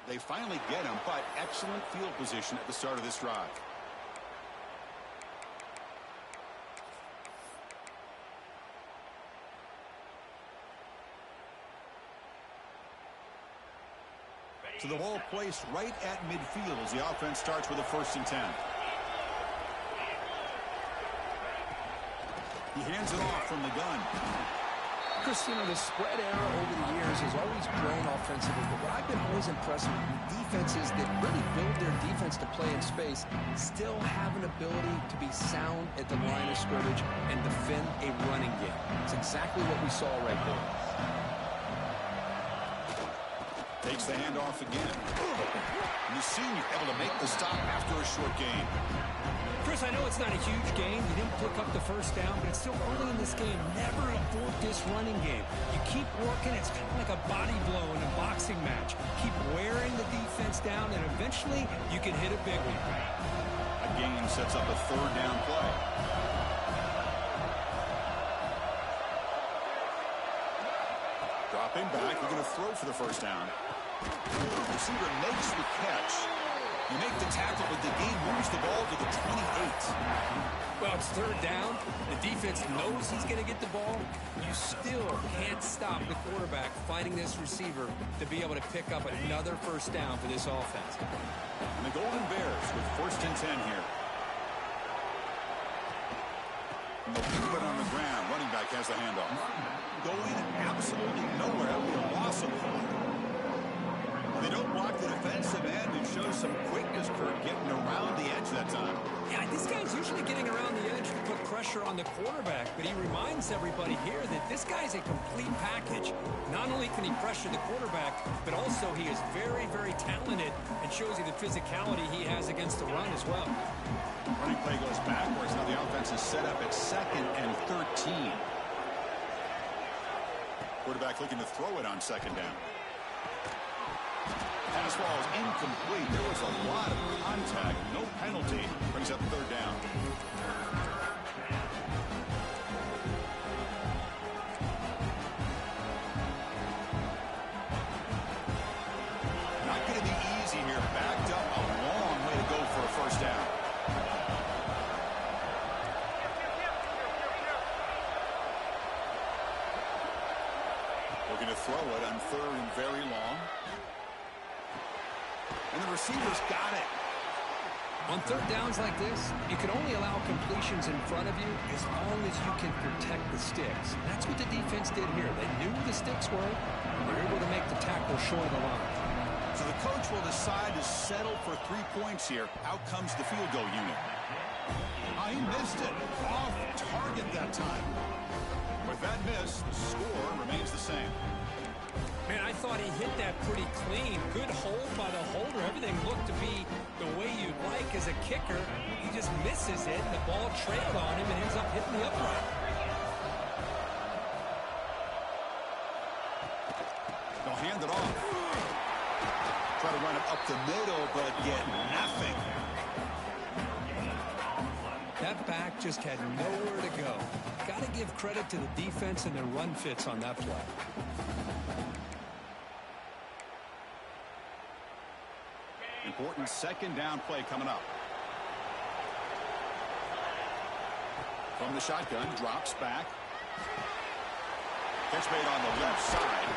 They finally get him, but excellent field position at the start of this drive. So the ball placed right at midfield as the offense starts with a 1st and 10. He hands it off from the gun. Chris, you know, the spread era over the years has always grown offensively, but what I've been always impressed with defenses that really build their defense to play in space still have an ability to be sound at the line of scrimmage and defend a running game. It's exactly what we saw right there. Takes the handoff again. And the senior able to make the stop after a short gain. Chris, I know it's not a huge gain. You didn't pick up the 1st down, but it's still early in this game. Never abort this running game. You keep working. It's kind of like a body blow in a boxing match. Keep wearing the defense down, and eventually you can hit a big one. A gain sets up a 3rd down play. Dropping back. We're going to throw for the 1st down. The receiver makes the catch. You make the tackle, but the game moves the ball to the 28. Well, it's 3rd down. The defense knows he's going to get the ball. You still can't stop the quarterback fighting this receiver to be able to pick up another 1st down for this offense. And the Golden Bears with 1st and 10 here. And they'll keep it on the ground. Running back has the handoff. Going absolutely nowhere. That'll be a loss of point. They don't block the defensive end and show some quickness, Kurt, getting around the edge that time. Yeah, this guy's usually getting around the edge to put pressure on the quarterback, but he reminds everybody here that this guy's a complete package. Not only can he pressure the quarterback, but also he is very, very talented and shows you the physicality he has against the run as well. Running play goes backwards. Now the offense is set up at 2nd and 13. Quarterback looking to throw it on 2nd down. Pass ball is incomplete. There was a lot of contact. No penalty. Brings up 3rd down. Not going to be easy here. Backed up a long way to go for a 1st down. Looking to throw it on 3rd and very long. And the receiver's got it. On 3rd downs like this, you can only allow completions in front of you as long as you can protect the sticks. That's what the defense did here. They knew the sticks were, and they were able to make the tackle short of the line. So the coach will decide to settle for 3 points here. Out comes the field goal unit. He missed it. Off target that time. With that miss, the score remains the same. Man, I thought he hit that pretty clean. Good hold by the holder. Everything looked to be the way you'd like as a kicker. He just misses it, and the ball trailed on him and ends up hitting the upright. They'll hand it off. Try to run it up the middle, but get nothing. That back just had nowhere to go. Got to give credit to the defense and their run fits on that play. Important 2nd down play coming up. From the shotgun, drops back. Catch made on the left side.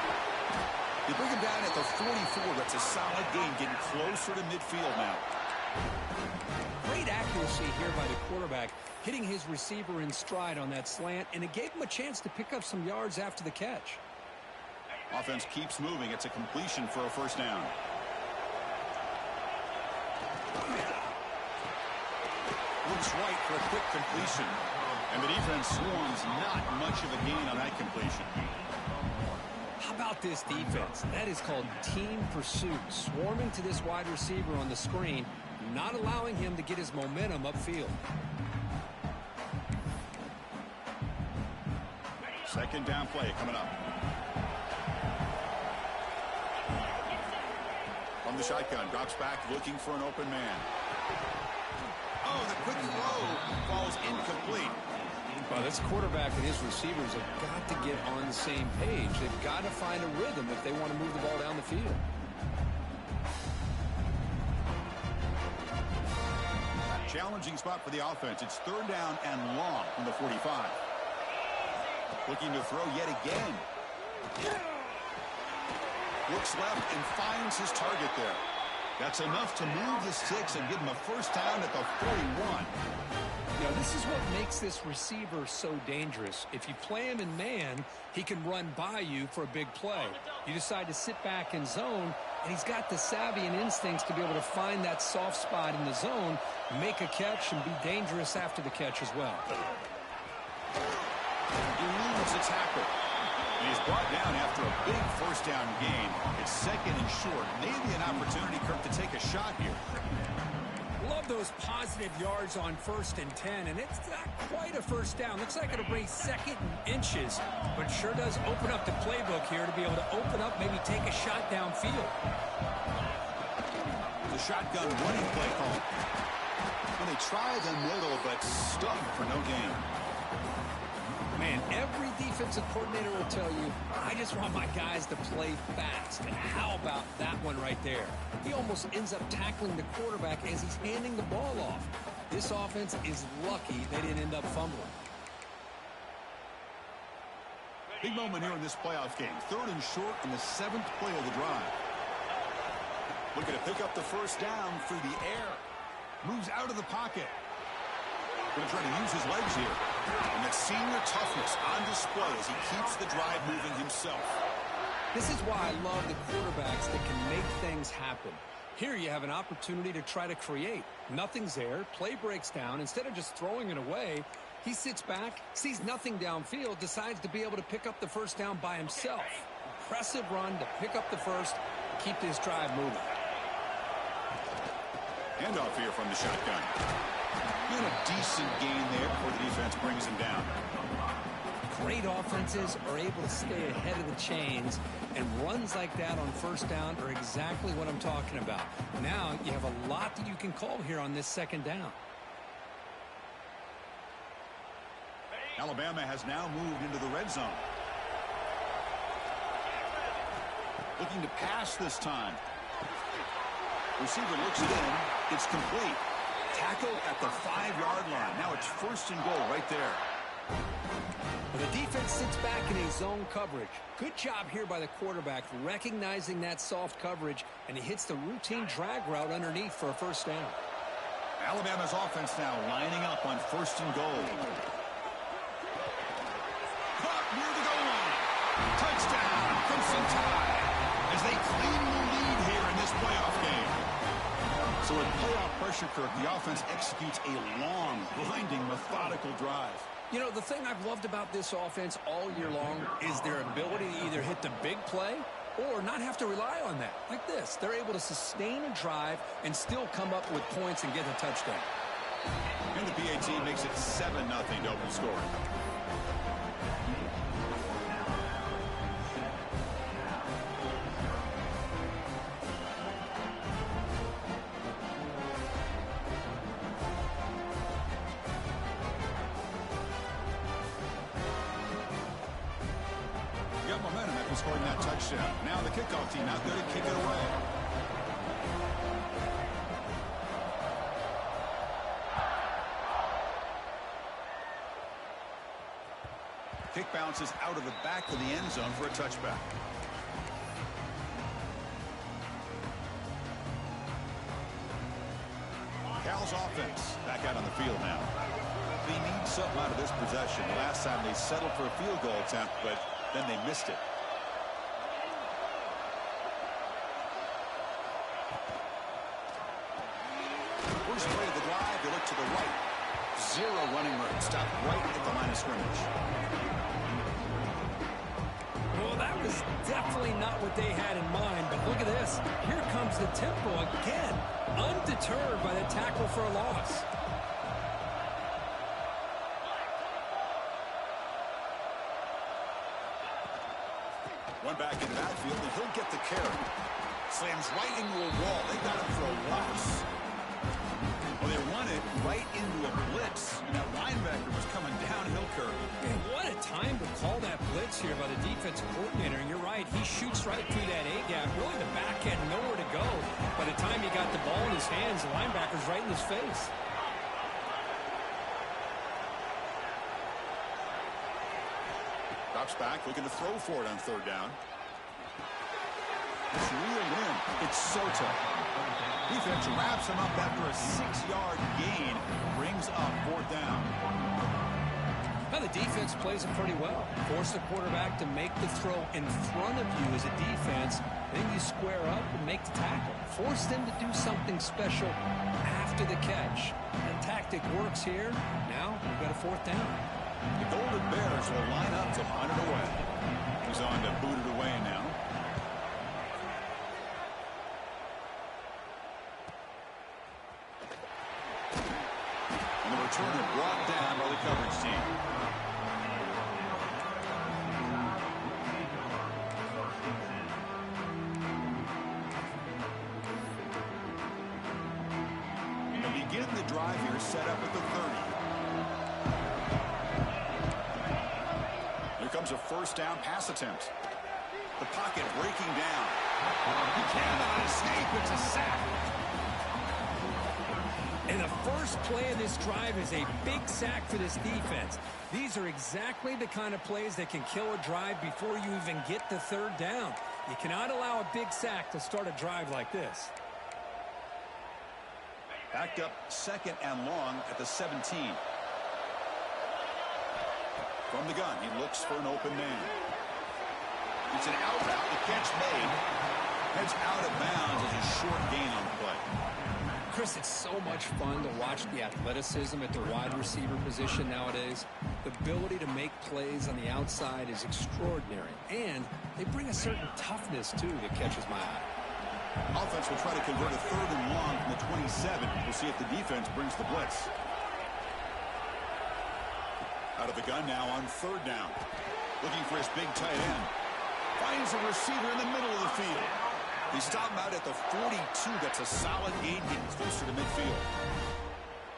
They bring him down at the 44. That's a solid gain, getting closer to midfield now. Great accuracy here by the quarterback, hitting his receiver in stride on that slant, and it gave him a chance to pick up some yards after the catch. Offense keeps moving. It's a completion for a 1st down. Looks right for a quick completion. And the defense swarms, not much of a gain on that completion. How about this defense? That is called team pursuit. Swarming to this wide receiver on the screen, not allowing him to get his momentum upfield. 2nd down play coming up. From the shotgun, drops back looking for an open man. Oh, the quick throw falls incomplete. Well, this quarterback and his receivers have got to get on the same page. They've got to find a rhythm if they want to move the ball down the field. Challenging spot for the offense. It's third down and long from the 45. Looking to throw yet again. Looks left and finds his target there. That's enough to move the sticks and give him a first down at the 41. Now, this is what makes this receiver so dangerous. If you play him in man, he can run by you for a big play. You decide to sit back in zone, and he's got the savvy and instincts to be able to find that soft spot in the zone, make a catch, and be dangerous after the catch as well. Eludes a tackle. And he's brought down after a big first down gain. It's second and short. Maybe an opportunity, Kirk, to take a shot here. Love those positive yards on 1st and 10, and it's not quite a first down. Looks like it'll bring second and inches, but sure does open up the playbook here to be able to open up, maybe take a shot downfield. The shotgun running play call. And they try the middle, but stuck for no gain. Man, every defensive coordinator will tell you, I just want my guys to play fast. And how about that one right there? He almost ends up tackling the quarterback as he's handing the ball off. This offense is lucky they didn't end up fumbling. Big moment here in this playoff game. Third and short in the 7th play of the drive. Looking to pick up the first down through the air. Moves out of the pocket. Going to try to use his legs here. And that senior toughness on display as he keeps the drive moving himself. This is why I love the quarterbacks that can make things happen. Here you have an opportunity to try to create. Nothing's there. Play breaks down. Instead of just throwing it away, he sits back, sees nothing downfield, decides to be able to pick up the first down by himself. Impressive run to pick up the first, keep this drive moving. Handoff here from the shotgun. And a decent gain there before the defense brings him down. Great offenses are able to stay ahead of the chains, and runs like that on first down are exactly what I'm talking about. Now you have a lot that you can call here on this second down. Alabama has now moved into the red zone. Looking to pass this time. Receiver looks it in. It's complete. Tackle at the 5-yard line. Now it's 1st and goal right there. Well, the defense sits back in a zone coverage. Good job here by the quarterback recognizing that soft coverage, and he hits the routine drag route underneath for a first down. Alabama's offense now lining up on 1st and goal. Caught near the goal line. Touchdown, Crimson Tide, as they claim the lead here in this playoff game. So with playoff pressure, Kirk, the offense executes a long, grinding, methodical drive. You know, the thing I've loved about this offense all year long is their ability to either hit the big play or not have to rely on that. Like this, they're able to sustain a drive and still come up with points and get a touchdown. And the PAT makes it 7-0 to open scoring. Momentum after scoring that touchdown. Now the kickoff team out there to kick it away. Kick bounces out of the back of the end zone for a touchback. Cal's offense back out on the field now. They need something out of this possession. The last time they settled for a field goal attempt, but then they missed it. First play of the drive, they look to the right. Zero running room. Stopped right at the line of scrimmage. Well, that was definitely not what they had in mind, but look at this. Here comes the tempo again. Undeterred by the tackle for a loss. One back in the backfield, and he'll get the carry. Slams right into a wall. They got him for a loss. Well, they run it right into a blitz, and that linebacker was coming downhill, Kirk. And what a time to call that blitz here by the defensive coordinator. And you're right, he shoots right through that A-gap. Really, the back had nowhere to go. By the time he got the ball in his hands, the linebacker's right in his face. Drops back, looking to throw for it on third down. It's reeled in. It's Soto. Defense wraps him up after a 6-yard gain. Brings up fourth down. Now the defense plays it pretty well. Force the quarterback to make the throw in front of you as a defense. Then you square up and make the tackle. Force them to do something special after the catch. The tactic works here. Now we've got a fourth down. The Golden Bears will line up to punt it away. He's on to boot it away now. And the return is brought down by the coverage team. And to begin the drive here, set up at the 30. Here comes a first down pass attempt. The pocket breaking down. He cannot escape. It's a sack. And the first play of this drive is a big sack for this defense. These are exactly the kind of plays that can kill a drive before you even get the third down. You cannot allow a big sack to start a drive like this. Backed up second and long at the 17. From the gun, he looks for an open man. It's an out route. The catch made. Heads out of bounds as a short gain on the play. Chris, it's so much fun to watch the athleticism at the wide receiver position nowadays. The ability to make plays on the outside is extraordinary. And they bring a certain toughness, too, that catches my eye. Offense will try to convert a third and long from the 27. We'll see if the defense brings the blitz. Out of the gun now on third down. Looking for his big tight end. Finds a receiver in the middle of the field. They stop him out at the 42. That's a solid gain, getting closer to midfield.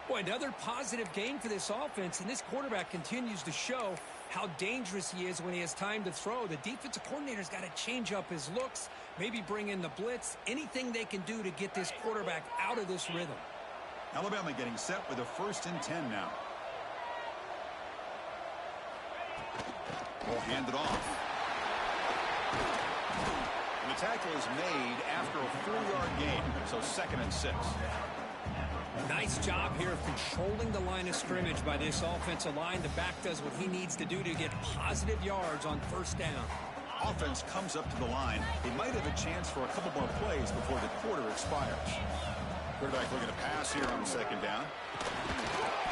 Boy, another positive gain for this offense, and this quarterback continues to show how dangerous he is when he has time to throw. The defensive coordinator's got to change up his looks, maybe bring in the blitz, anything they can do to get this quarterback out of this rhythm. Alabama getting set with a 1st and 10 now. Will hand it off. And the tackle is made after a 4-yard gain, so 2nd and 6. Nice job here of controlling the line of scrimmage by this offensive line. The back does what he needs to do to get positive yards on first down. Offense comes up to the line. They might have a chance for a couple more plays before the quarter expires. Quarterback looking to pass here on 2nd down.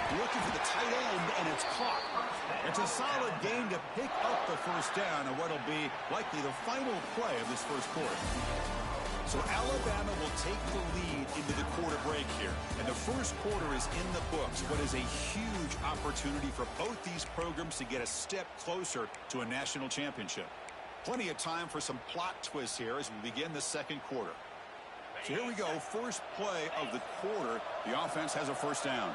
Looking for the tight end, and it's caught. It's a solid gain to pick up the first down, and what'll be likely the final play of this first quarter. So Alabama will take the lead into the quarter break here. And the first quarter is in the books. What is a huge opportunity for both these programs to get a step closer to a national championship. Plenty of time for some plot twists here as we begin the second quarter. So here we go. First play of the quarter. The offense has a first down.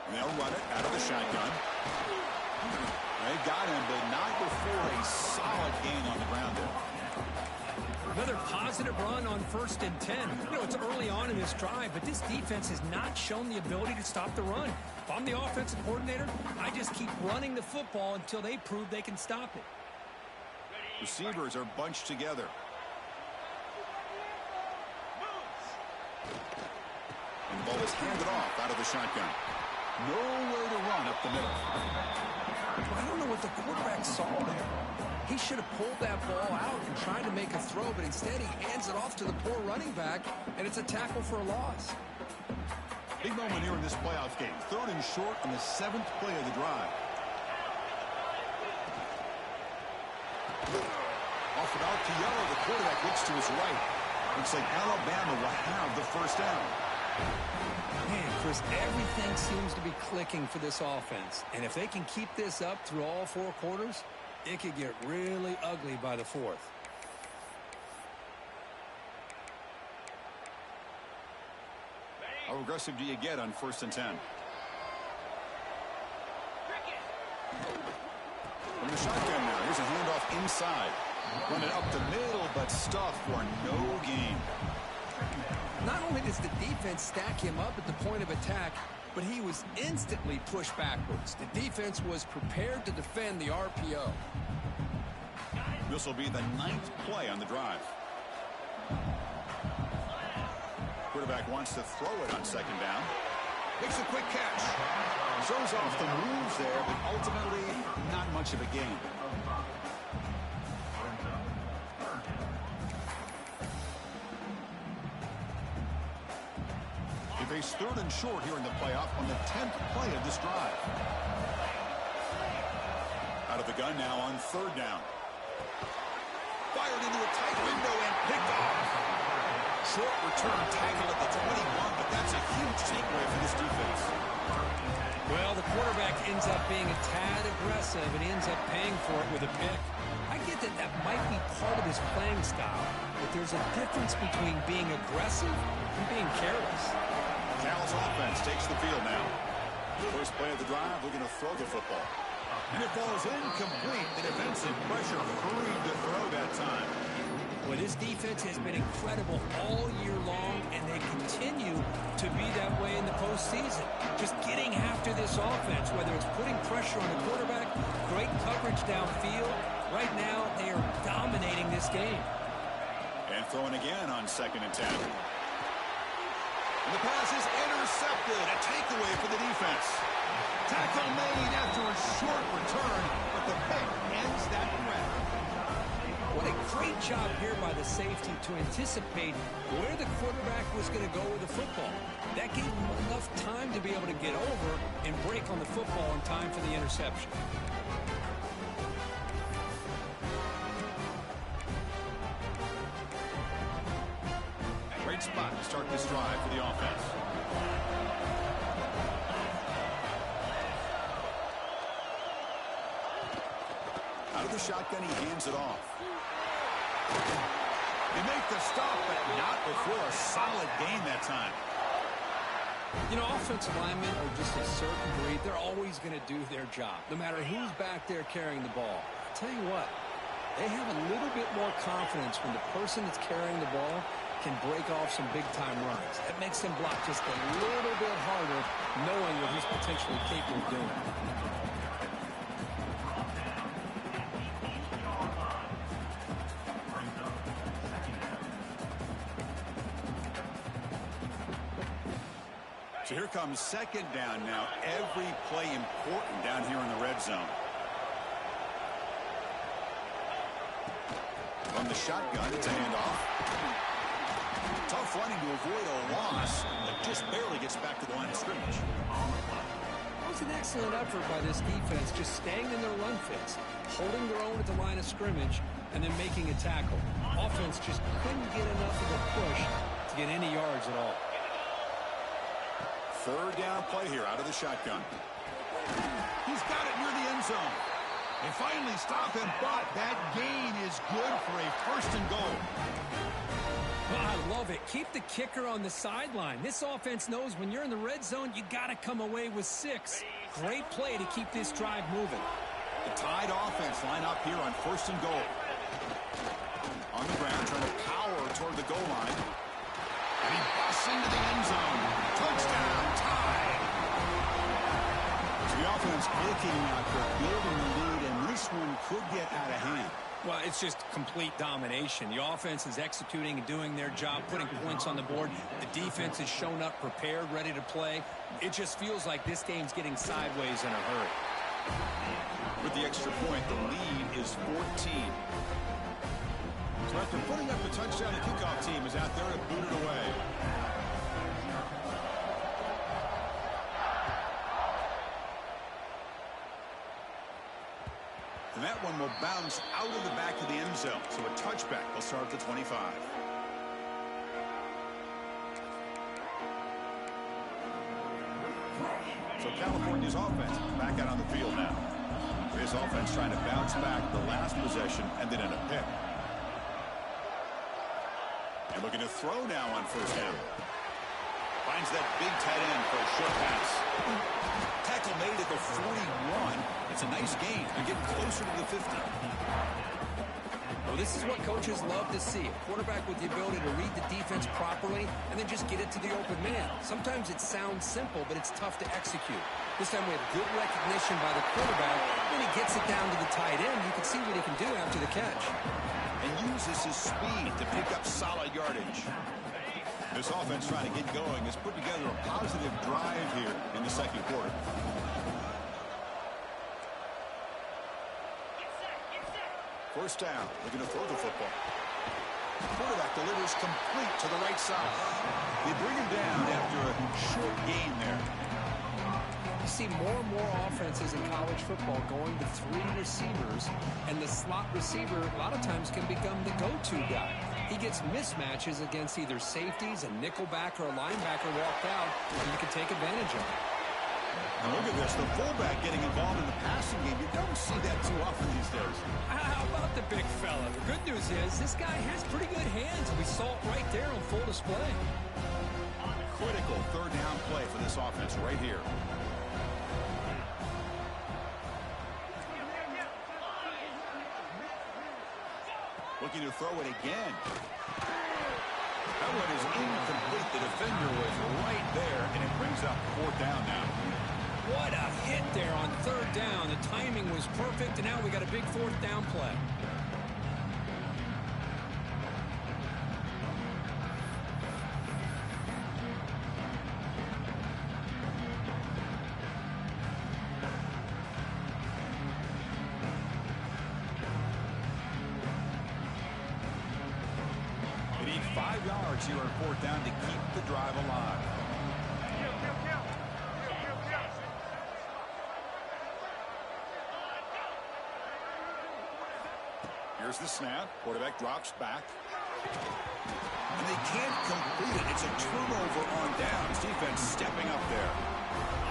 And they'll run it out of the shotgun. They got him, but not before a solid gain on the ground there. Another positive run on 1st and 10. You know, it's early on in this drive, but this defense has not shown the ability to stop the run. If I'm the offensive coordinator, I just keep running the football until they prove they can stop it. Receivers are bunched together. And the ball is handed off out of the shotgun. Nowhere to run up the middle. I don't know what the quarterback saw there. He should have pulled that ball out and tried to make a throw, but instead he hands it off to the poor running back, and it's a tackle for a loss. Big moment here in this playoff game. 3rd and short on the 7th play of the drive. Off it out to Yellow. The quarterback looks to his right. Looks like Alabama will have the first down. Man, Chris, everything seems to be clicking for this offense. And if they can keep this up through all 4 quarters, it could get really ugly by the 4th. How aggressive do you get on 1st and 10? From the shotgun now. Here's a handoff inside. Run it up the middle, but stuffed for no gain. Not only does the defense stack him up at the point of attack, but he was instantly pushed backwards. The defense was prepared to defend the RPO. This will be the 9th play on the drive. Quarterback wants to throw it on 2nd down. Makes a quick catch. Shows off the moves there, but ultimately not much of a gain. They face 3rd and short here in the playoff on the 10th play of this drive. Out of the gun now on 3rd down. Fired into a tight window and picked off. Short return tackle at the 21, but that's a huge takeaway for this defense. Well, the quarterback ends up being a tad aggressive, and he ends up paying for it with a pick. I get that that might be part of his playing style, but there's a difference between being aggressive and being careless. Cal's offense takes the field now. First play of the drive, looking to throw the football. And it falls incomplete. The defensive pressure hurried to throw that time. Well, this defense has been incredible all year long, and they continue to be that way in the postseason. Just getting after this offense, whether it's putting pressure on the quarterback, great coverage downfield. Right now, they are dominating this game. And throwing again on 2nd and 10. And the pass is intercepted. A takeaway for the defense. Tackle made after a short return, but the pick ends that threat. What a great job here by the safety to anticipate where the quarterback was going to go with the football. That gave him enough time to be able to get over and break on the football in time for the interception. Great spot to start this drive for the offense. Out of the shotgun, he hands it off. They make the stop, but not before a solid gain that time. You know, offensive linemen are just a certain breed. They're always going to do their job, no matter who's back there carrying the ball. I'll tell you what, they have a little bit more confidence when the person that's carrying the ball can break off some big-time runs. That makes them block just a little bit harder, knowing what he's potentially capable of doing. So here comes 2nd down now. Every play important down here in the red zone. From the shotgun, it's a handoff. Tough running to avoid a loss, but just barely gets back to the line of scrimmage. It was an excellent effort by this defense, just staying in their run fits, holding their own at the line of scrimmage, and then making a tackle. Offense just couldn't get enough of a push to get any yards at all. 3rd down play here out of the shotgun. He's got it near the end zone. They finally stop him, but that gain is good for a 1st and goal. Well, I love it. Keep the kicker on the sideline. This offense knows when you're in the red zone, you got to come away with 6. Great play to keep this drive moving. The Tide offense line up here on 1st and goal. On the ground, trying to power toward the goal line. And he busts into the end zone. Touchdown, Tide. So the offense looking for building the lead, and this one could get out of hand. Well, it's just complete domination. The offense is executing and doing their job, putting points on the board. The defense has shown up prepared, ready to play. It just feels like this game's getting sideways in a hurry. With the extra point, the lead is 14. So after putting up the touchdown, the kickoff team is out there to boot it away. And that one will bounce out of the back of the end zone. So a touchback will start at the 25. So California's offense back out on the field now. His offense trying to bounce back the last possession and then in a pick. And looking to throw now on 1st down. Finds that big tight end for a short pass. Tackle made at the 41. It's a nice gain. They're getting closer to the 50. Well, this is what coaches love to see. A quarterback with the ability to read the defense properly and then just get it to the open man. Sometimes it sounds simple, but it's tough to execute. This time we have good recognition by the quarterback. When he gets it down to the tight end, you can see what he can do after the catch. And uses his speed to pick up solid yardage. This offense trying to get going has put together a positive drive here in the second quarter. First down, looking to throw the football. Quarterback delivers complete to the right side. They bring him down after a short gain there. You see more and more offenses in college football going to 3 receivers, and the slot receiver a lot of times can become the go-to guy. He gets mismatches against either safeties, a nickelback, or a linebacker walked out, and you can take advantage of it. And look at this, the fullback getting involved in the passing game. You don't see that too often these days. How about the big fella? The good news is this guy has pretty good hands, and we saw it right there on full display. Critical third down play for this offense right here. Looking to throw it again. That one is incomplete. The defender was right there, and it brings up fourth down now. What a hit there on third down. The timing was perfect, and now we got a big fourth down play. They need 5 yards here on fourth down to keep the drive alive. Here's the snap. Quarterback drops back. And they can't complete it. It's a turnover on downs. Defense stepping up there.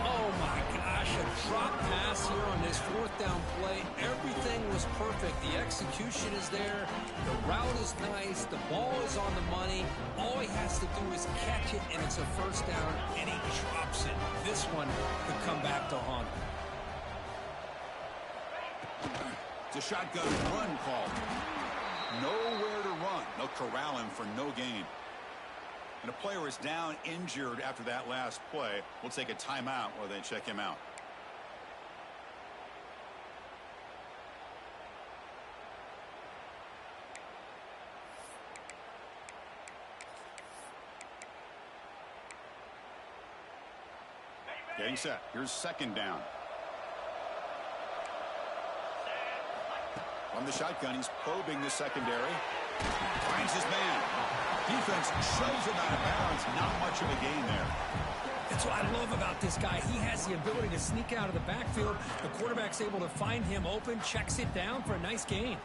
Oh, my gosh, a drop pass here on this fourth down play. Everything was perfect. The execution is there. The route is nice. The ball is on the money. All he has to do is catch it, and it's a first down, and he drops it. This one could come back to haunt him. It's a shotgun run call. Nowhere to run. They'll corral him for no gain. And a player is down injured after that last play. We'll take a timeout while they check him out. Getting set. Here's second down. On the shotgun, he's probing the secondary. Finds his man. Defense shoves him out of bounds. Not much of a gain there. That's what I love about this guy. He has the ability to sneak out of the backfield. The quarterback's able to find him open, checks it down for a nice gain.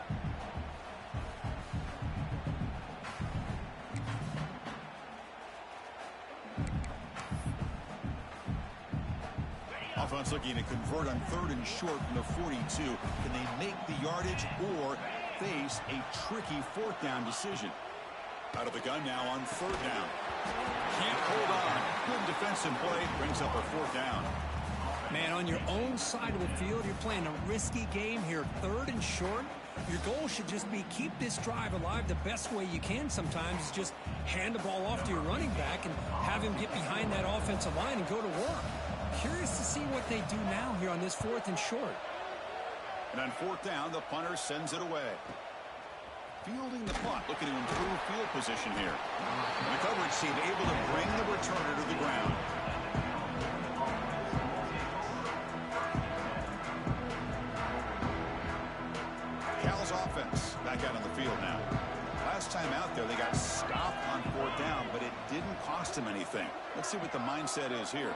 Offense looking to convert on third and short from the 42. Can they make the yardage or face a tricky fourth down decision? Out of the gun now on third down. Can't hold on. Good defensive play. Brings up a fourth down. Man, on your own side of the field, you're playing a risky game here. Third and short. Your goal should just be keep this drive alive the best way you can sometimes is just hand the ball off to your running back and have him get behind that offensive line and go to work. Curious to see what they do now here on this fourth and short. And on fourth down, the punter sends it away. Fielding the punt, looking to improve field position here. And the coverage team able to bring the returner to the ground. Cal's offense back out on the field now. Last time out there, they got stopped on fourth down, but it didn't cost them anything. Let's see what the mindset is here.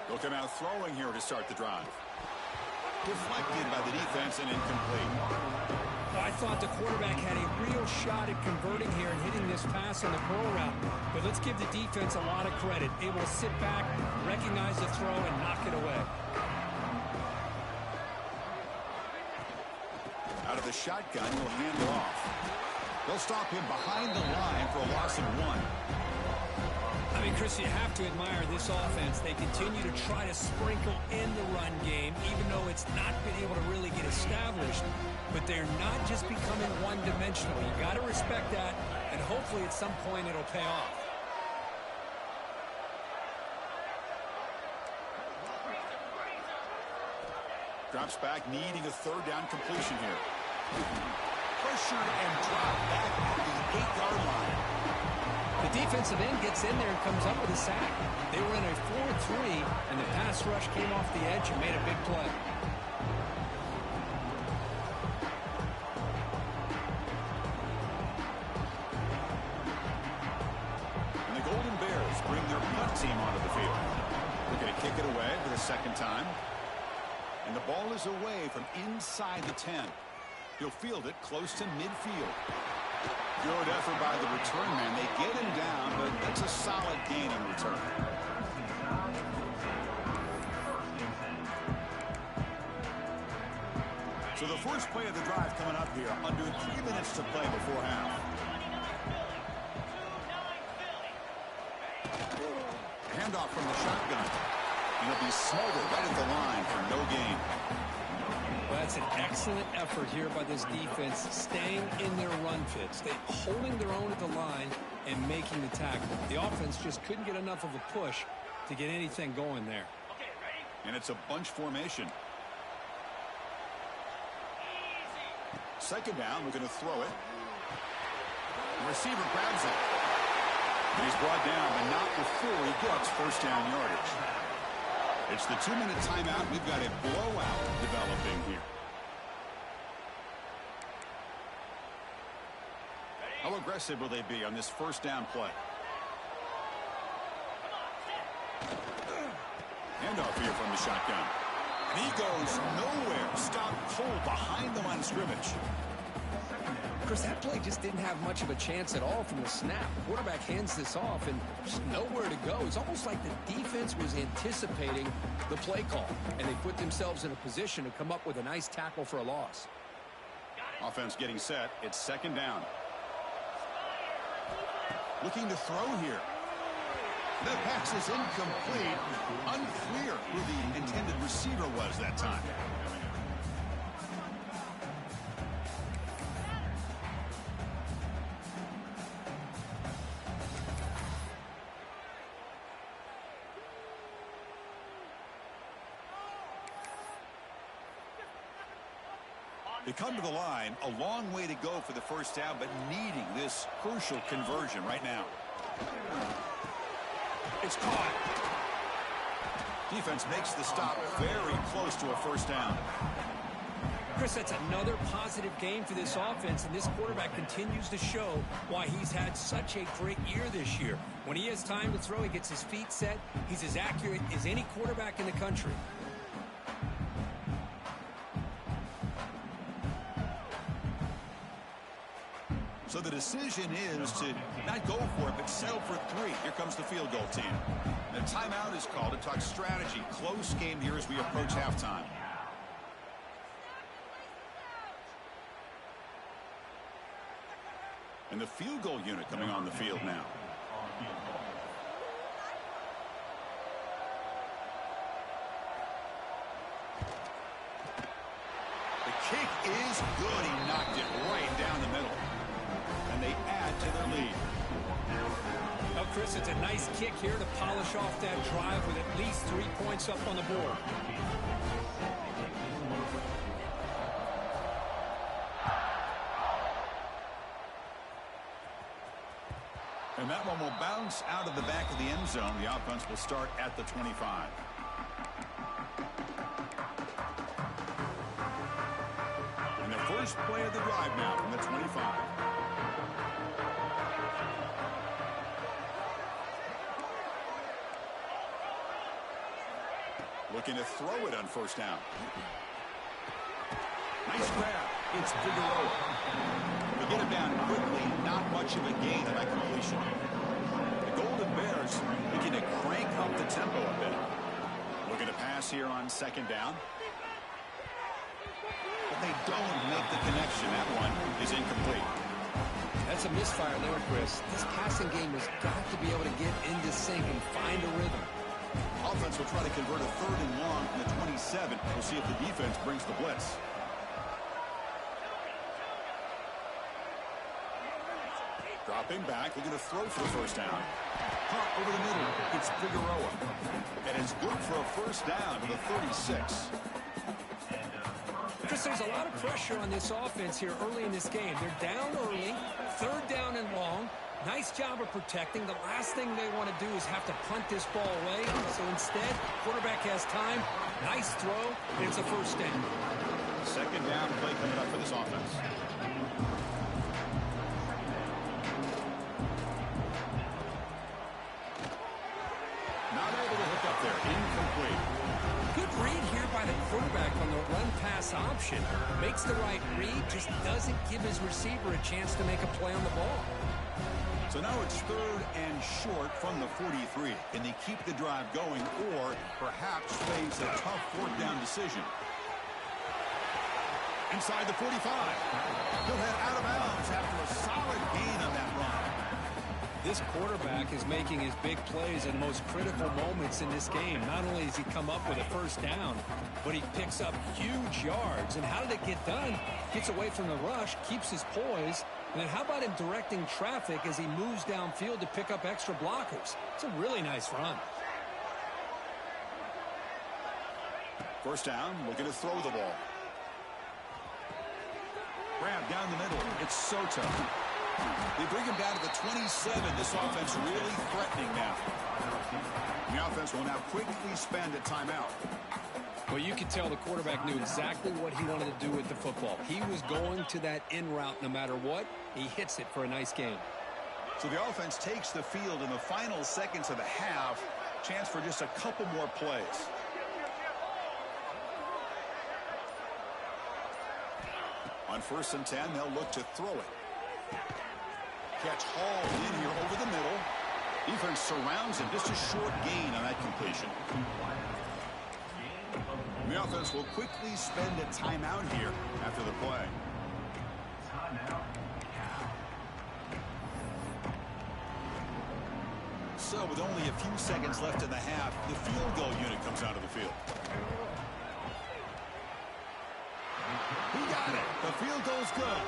They'll come out throwing here to start the drive. Deflected by the defense and incomplete. I thought the quarterback had a real shot at converting here and hitting this pass on the curl route. But let's give the defense a lot of credit. Able to sit back, recognize the throw, and knock it away. Out of the shotgun, he'll hand it off. They'll stop him behind the line for a loss of 1. I Hey, Chris, you have to admire this offense. They continue to try to sprinkle in the run game, even though it's not been able to really get established. But they're not just becoming one-dimensional. You got to respect that, and hopefully at some point it'll pay off. Drops back, needing a third down completion here. Pressured and dropped back at the 8-yard line. The defensive end gets in there and comes up with a sack. They were in a 4-3, and the pass rush came off the edge and made a big play. And the Golden Bears bring their punt team onto the field. They're going to kick it away for the second time. And the ball is away from inside the 10. He'll field it close to midfield. Good effort by the return man. They get him down, but that's a solid gain in return. So the first play of the drive coming up here. Under 3 minutes to play before half. Handoff from the shotgun. And he'll be smothered right at the line for no gain. Well, that's an excellent effort here by this defense, staying in their run fits. They holding their own at the line and making the tackle. The offense just couldn't get enough of a push to get anything going there. And it's a bunch formation. Second down, we're going to throw it. The receiver grabs it. And he's brought down, but not before he gets first down yardage. It's the 2-minute timeout. We've got a blowout developing here. How aggressive will they be on this first down play? Handoff here from the shotgun. And he goes nowhere. Stop cold behind the line of scrimmage. Chris, that play just didn't have much of a chance at all from the snap. The quarterback hands this off and just nowhere to go. It's almost like the defense was anticipating the play call, and they put themselves in a position to come up with a nice tackle for a loss. Offense getting set. It's second down. Looking to throw here. The pass is incomplete. Unclear who the intended receiver was that time. They come to the line, a long way to go for the first down, but needing this crucial conversion right now. It's caught. Defense makes the stop very close to a first down. Chris, that's another positive game for this offense, and this quarterback continues to show why he's had such a great year this year. When he has time to throw, he gets his feet set. He's as accurate as any quarterback in the country. So the decision is to not go for it, but settle for 3. Here comes the field goal team. The timeout is called to talk strategy. Close game here as we approach halftime. And the field goal unit coming on the field now. The kick is good. He knocked it right down the middle. And they add to their lead. Well, Chris, it's a nice kick here to polish off that drive with at least 3 points up on the board. And that one will bounce out of the back of the end zone. The offense will start at the 25. And the first play of the drive now from the 25. Looking to throw it on first down. Nice grab. It's Figueroa. They get him down quickly. Not much of a gain on that completion. The Golden Bears looking to crank up the tempo a bit. Looking to pass here on second down. But they don't make the connection. That one is incomplete. That's a misfire there, Chris. This passing game has got to be able to get into sync and find a rhythm. Offense will try to convert a 3rd and long from the 27. We'll see if the defense brings the blitz. Dropping back, looking to throw for the first down. Caught over the middle. It's Figueroa. And it's good for a first down to the 36. Chris, there's a lot of pressure on this offense here early in this game. They're down early, 3rd down and long. Nice job of protecting. The last thing they want to do is have to punt this ball away. So instead, quarterback has time. Nice throw, and it's a first down. 2nd down play coming up for this offense. Not able to hook up there. Incomplete. Good read here by the quarterback on the run-pass option. Makes the right read, just doesn't give his receiver a chance to make a play on the ball. So now it's 3rd and short from the 43. Can they keep the drive going or perhaps face a tough 4th down decision? Inside the 45. He'll head out of bounds after a solid gain on that run. This quarterback is making his big plays in the most critical moments in this game. Not only does he come up with a first down, but he picks up huge yards. And how did it get done? Gets away from the rush, keeps his poise. And then how about him directing traffic as he moves downfield to pick up extra blockers? It's a really nice run. First down, looking to throw the ball. Grab down the middle. It's Soto. They bring him down to the 27. This offense really threatening now. The offense will now quickly spend a timeout. Well, you could tell the quarterback knew exactly what he wanted to do with the football. He was going to that in route no matter what. He hits it for a nice gain. So the offense takes the field in the final seconds of the half. Chance for just a couple more plays. On 1st and 10, they'll look to throw it. Catch hauled in here over the middle. Defense surrounds him. Just a short gain on that completion. The offense will quickly spend a timeout here after the play. So with only a few seconds left in the half, the field goal unit comes out of the field. He got it. The field goal's good.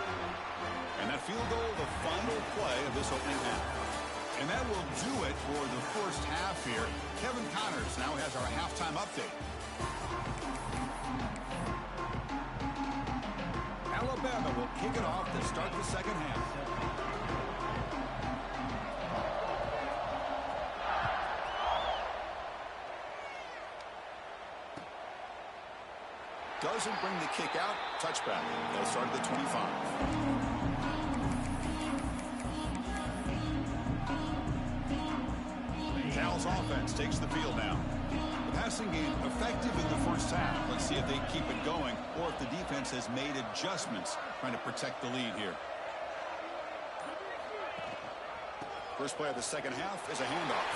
And that field goal, the final play of this opening half. And that will do it for the first half here. Kevin Connors now has our halftime update. Alabama will kick it off to start the second half. Doesn't bring the kick out. Touchback. They'll start at the 25. Cal's offense takes the field now. The passing game effective in the first half. Let's see if they keep it going or if the defense has made adjustments trying to protect the lead here. First play of the second half is a handoff.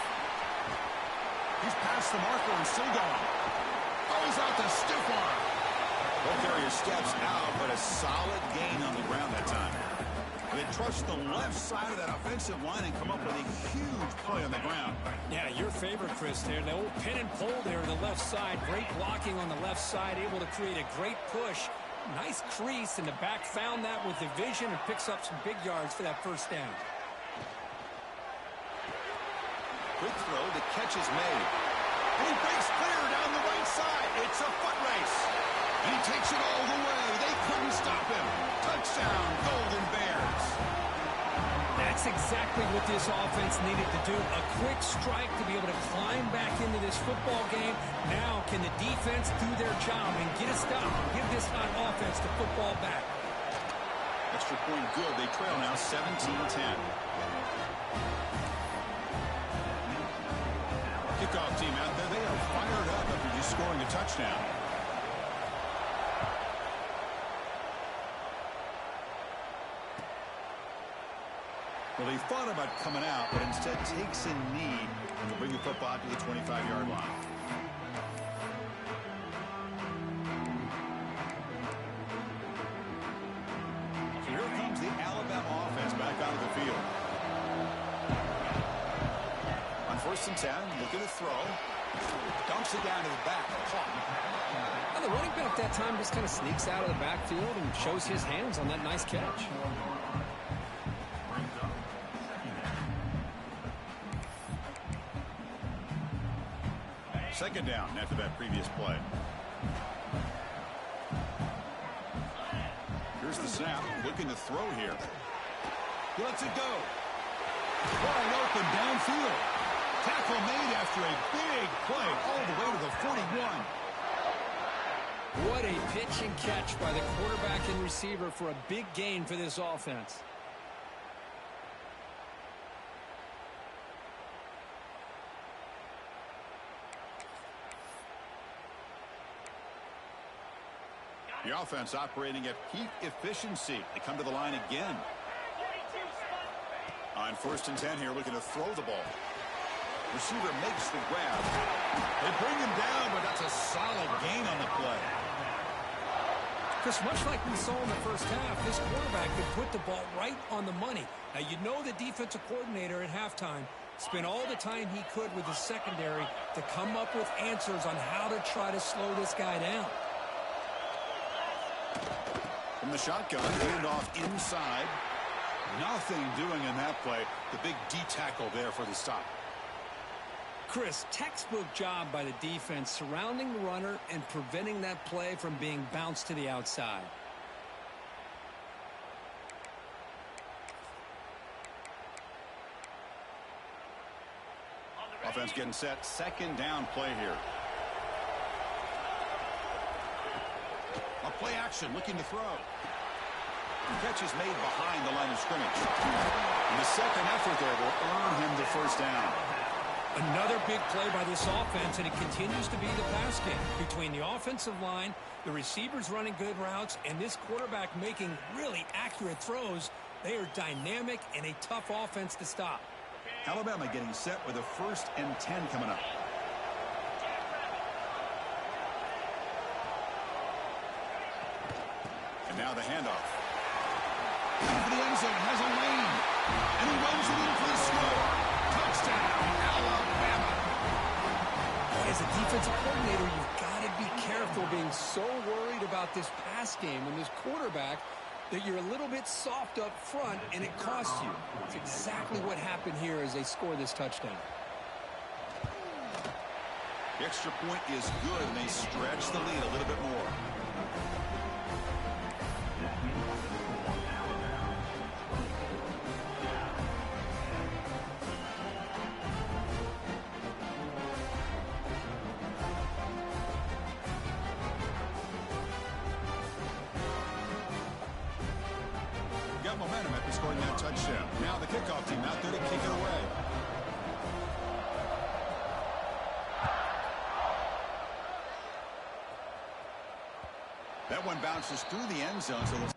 He's past the marker and still going. Oh, he's out to stiff arm. Ball carrier steps out, but a solid gain on the ground that time. And they trust the left side of that offensive line and come up with a huge play on the ground. Yeah, your favorite, Chris, there. The old pin and pull there on the left side. Great blocking on the left side, able to create a great push. Nice crease, and the back found that with the vision and picks up some big yards for that first down. Quick throw, the catch is made. And he breaks clear down the right side. It's a foot race. And he takes it all the way. They couldn't stop him. Touchdown, Golden Bears. That's exactly what this offense needed to do. A quick strike to be able to climb back into this football game. Now can the defense do their job and get a stop and give this hot offense the football back? Extra point good. They trail now 17-10. Kickoff team out there. They are fired up after just scoring a touchdown. Well, they thought about coming out, but instead takes a knee to bring the football to the 25-yard line. So here comes the Alabama offense back out of the First and 10, looking to throw. Dumps it down to the back. Caught. Well, the running back that time just kind of sneaks out of the backfield and shows his hands on that nice catch. Second down after that previous play. Here's the snap. Looking to throw here. He lets it go. Wide open downfield. Tackle made after a big play all the way to the 41. What a pitch and catch by the quarterback and receiver for a big gain for this offense. The offense operating at peak efficiency. They come to the line again. On first and 10 here, looking to throw the ball. Receiver makes the grab. They bring him down, but that's a solid gain on the play. Chris, much like we saw in the first half, this quarterback could put the ball right on the money. Now, you know the defensive coordinator at halftime spent all the time he could with the secondary to come up with answers on how to try to slow this guy down. From the shotgun, hand off inside. Nothing doing in that play. The big D tackle there for the stop. Chris, textbook job by the defense surrounding the runner and preventing that play from being bounced to the outside. Offense getting set. Second down play here. A play action looking to throw. The catch is made behind the line of scrimmage. And the second effort there will earn him the first down. Another big play by this offense, and it continues to be the pass game between the offensive line, the receivers running good routes, and this quarterback making really accurate throws. They are dynamic and a tough offense to stop. Alabama getting set with a first and 10 coming up. And now the handoff. For the end zone, has a lane. And he runs it in for the score. Touchdown, Alabama. As a defensive coordinator, you've got to be careful being so worried about this pass game and this quarterback that you're a little bit soft up front and it costs you. It's exactly what happened here as they score this touchdown. The extra point is good, and they stretch the lead a little bit more. Got momentum after scoring that touchdown. Now the kickoff team out there to kick it away. That one bounces through the end zone, so let's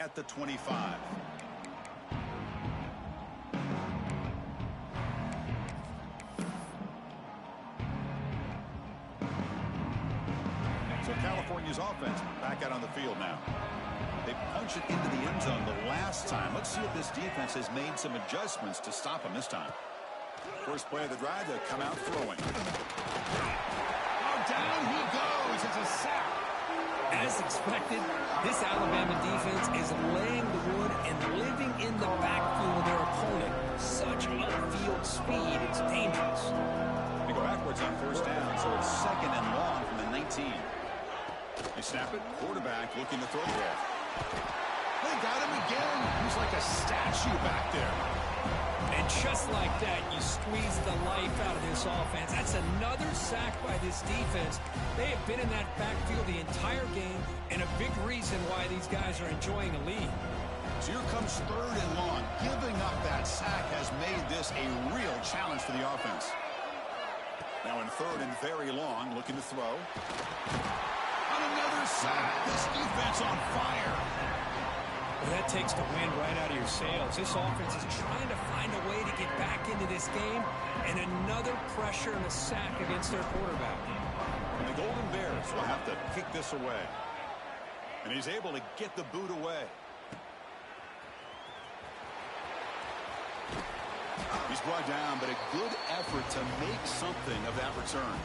at the 25. So California's offense back out on the field now. They punch it into the end zone the last time. Let's see if this defense has made some adjustments to stop them this time. First play of the drive, they come out throwing. Oh, down he goes. It's a sack. As expected, this Alabama defense is laying the wood and living in the backfield of their opponent. Such upfield speed, it's dangerous. They go backwards on first down, so it's 2nd and long from the 19. They snap it, quarterback looking to throw the ball. They got him again. He's like a statue back there. And just like that, you squeeze the life out of this offense. That's another sack by this defense. They have been in that backfield the entire game, and a big reason why these guys are enjoying a lead. So here comes 3rd and long. Giving up that sack has made this a real challenge for the offense. Now in 3rd and very long, looking to throw. On another sack. This defense on fire. Well, that takes the wind right out of your sails. This offense is trying to find a way to get back into this game, and another pressure and a sack against their quarterback. And the Golden Bears will have to kick this away. And he's able to get the boot away. He's brought down, but a good effort to make something of that return.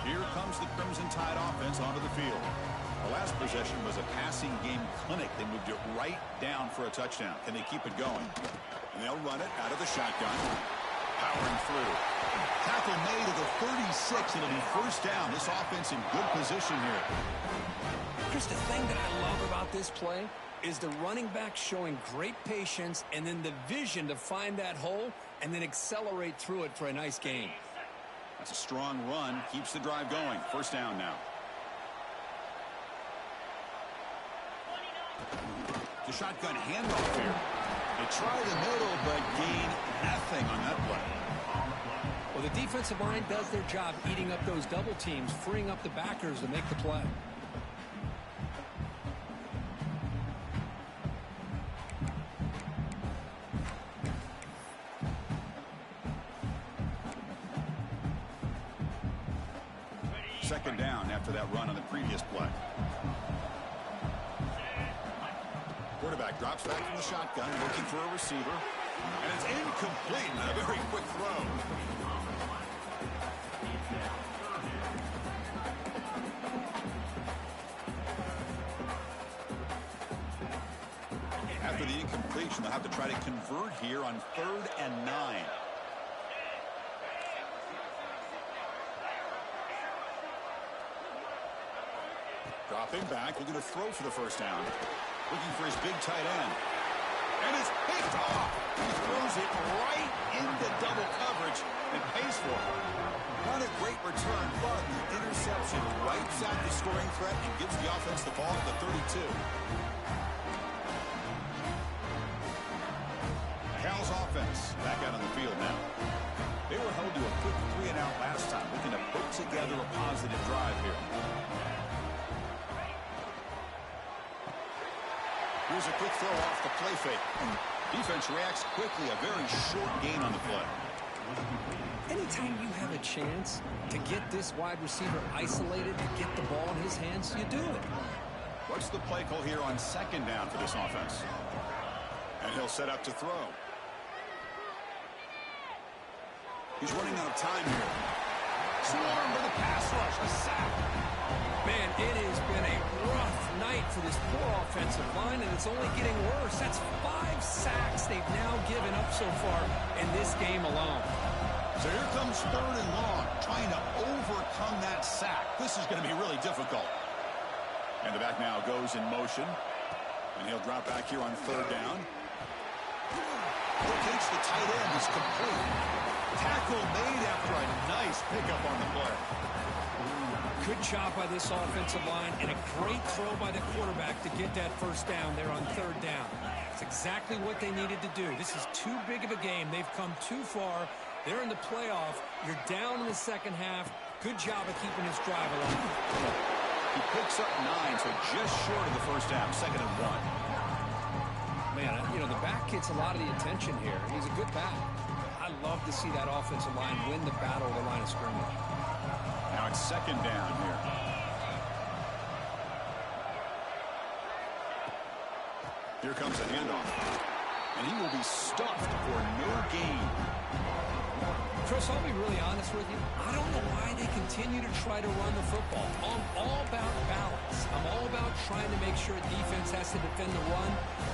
Here comes the Crimson Tide offense onto the field. The last possession was a passing game clinic. They moved it right down for a touchdown. Can they keep it going? And they'll run it out of the shotgun. Powering through. Tackle made at the 36. It'll be first down. This offense in good position here. Here's the thing that I love about this play is the running back showing great patience and then the vision to find that hole and then accelerate through it for a nice gain. That's a strong run. Keeps the drive going. First down now. The shotgun handoff here. They try the middle, but gain nothing on that play. Well, the defensive line does their job eating up those double teams, freeing up the backers to make the play. Second down after that run on the previous play. Quarterback drops back from the shotgun, looking for a receiver. And it's incomplete. A very quick throw. After the incompletion, they'll have to try to convert here on 3rd and 9. Dropping back, looking to throw for the first down. Looking for his big tight end. And it's picked off. He throws it right into double coverage and pays for it. Not a great return, but the interception wipes out the scoring threat and gives the offense the ball at the 32. Cal's offense back out on the field now. They were held to a quick 3-and-out last time, looking to put together a positive drive here. Here's a quick throw off the play fake. Defense reacts quickly. A very short gain on the play. Anytime you have a chance to get this wide receiver isolated, to get the ball in his hands, you do it. What's the play call here on second down for this offense? And he'll set up to throw. He's running out of time here. Swarm with a pass rush. A sack. Man, it has been a rough night for this poor offensive line, and it's only getting worse. That's 5 sacks they've now given up so far in this game alone. So here comes 3rd and long, trying to overcome that sack. This is going to be really difficult. And the back now goes in motion. And he'll drop back here on 3rd down. Locates the tight end. Is complete. Tackle made after a nice pickup on the play. Good job by this offensive line and a great throw by the quarterback to get that first down there on 3rd down. It's exactly what they needed to do. This is too big of a game. They've come too far. They're in the playoff. You're down in the second half. Good job of keeping this drive alive. He picks up 9, so just short of the first down, 2nd and 1. Man, you know, the back gets a lot of the attention here. He's a good back. I love to see that offensive line win the battle of the line of scrimmage. Now it's 2nd down here. Here comes a handoff. And he will be stuffed for no gain. Chris, I'll be really honest with you. I don't know why they continue to try to run the football. I'm all about balance. I'm all about trying to make sure defense has to defend the run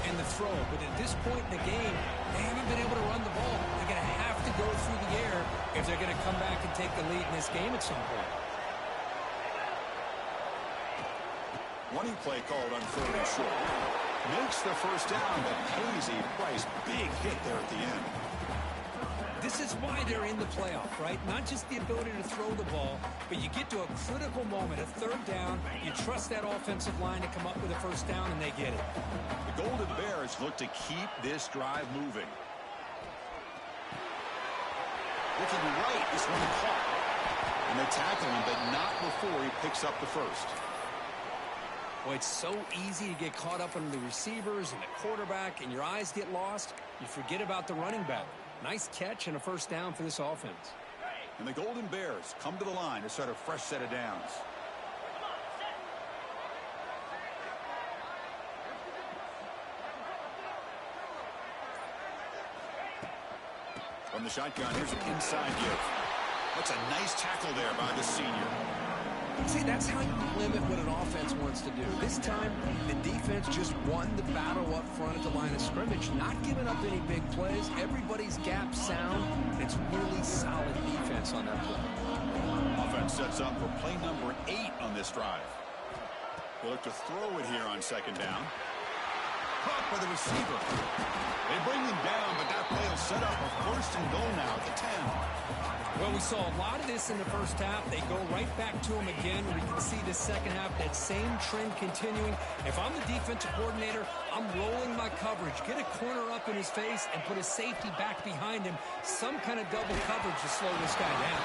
and the throw. But at this point in the game, they haven't been able to run the ball. They're going to have to go through the air if they're going to come back and take the lead in this game at some point. Running play called on 3rd and short. Makes the first down, but pays a price. Big hit there at the end. This is why they're in the playoff, right? Not just the ability to throw the ball, but you get to a critical moment, a 3rd down. You trust that offensive line to come up with a first down, and they get it. The Golden Bears look to keep this drive moving. Looking right, this one caught. And they tackle him, but not before he picks up the first. Well, it's so easy to get caught up on the receivers and the quarterback, and your eyes get lost. You forget about the running back. Nice catch and a first down for this offense. And the Golden Bears come to the line to start a fresh set of downs. From the shotgun, here's an inside give. That's a nice tackle there by the senior. See, that's how you limit what an offense wants to do. This time, the defense just won the battle up front at the line of scrimmage, not giving up any big plays. Everybody's gap sound. It's really solid defense on that play. Offense sets up for play number 8 on this drive. They look to throw it here on 2nd down. Caught by the receiver. They bring him down, but that play will set up a 1st and goal now at the 10. Well, we saw a lot of this in the first half. They go right back to him again. We can see the second half, that same trend continuing. If I'm the defensive coordinator, I'm rolling my coverage. Get a corner up in his face and put a safety back behind him. Some kind of double coverage to slow this guy down.